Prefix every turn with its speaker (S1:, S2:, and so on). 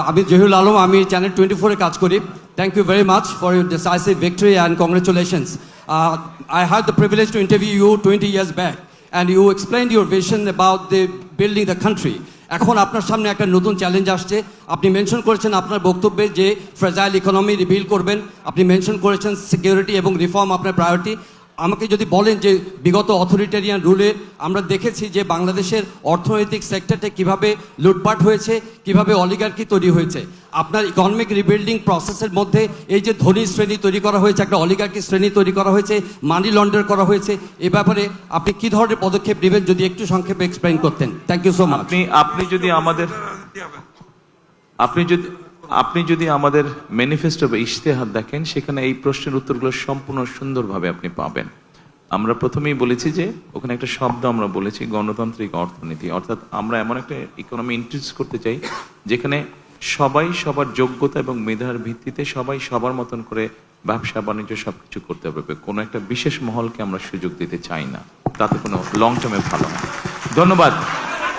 S1: আমি জহিরুল আলম, আমি চ্যানেল 24-এ কাজ করি। Thank you very much for your decisive victory and congratulations. I had the privilege to interview you 20 years back and you explained your vision about the building the country. এখন আপনার সামনে একটা নতুন চ্যালেঞ্জ আসছে। আপনি মেনশন করেছেন আপনার বক্তব্যে যে ফ্রেজাইল ইকোনমি রিবিল করবেন, আপনি মেনশন করেছেন সিকিউরিটি এবং রিফর্ম আপনার প্রায়োরিটি। আমাকে যদি বলেন যে বিগত অথরিটেরিয়ান রুলে আমরা দেখেছি যে বাংলাদেশের অর্থনৈতিক সেক্টরটা কিভাবে লুটপাট হয়েছে, কিভাবে অলিগার্কি তৈরি হয়েছে, আপনার ইকোনমিক রিবিল্ডিং প্রসেসের মধ্যে এই যে ধনী শ্রেণী তৈরি করা হয়েছে, একটা অলিগার্কি শ্রেণী তৈরি করা হয়েছে, মানি লন্ডার করা হয়েছে, এ ব্যাপারে আপনি কি ধরনের পদক্ষেপ নেবেন যদি একটু সংক্ষেপে এক্সপ্লেইন করতেন। Thank you so much.
S2: আপনি যদি আমাদের ম্যানিফেস্টো বা ইশতেহার দেখেন, সেখানে এই প্রশ্নের উত্তরগুলো সম্পূর্ণ সুন্দরভাবে আপনি পাবেন। আমরা প্রথমেই বলেছি যে ওখানে একটা শব্দ আমরা বলেছি গণতান্ত্রিক অর্থনীতি, অর্থাৎ আমরা এমন একটা ইকোনমি ইন্ট্রোডিউস করতে চাই যেখানে সবাই সবার যোগ্যতা এবং মেধার ভিত্তিতে সবাই সবার মতন করে ব্যবসা বাণিজ্য সবকিছু করতে পারবে। কোনো একটা বিশেষ মহলকে আমরা সুযোগ দিতে চাই না, তাতে কোনো লং টার্মে ভালো না। ধন্যবাদ।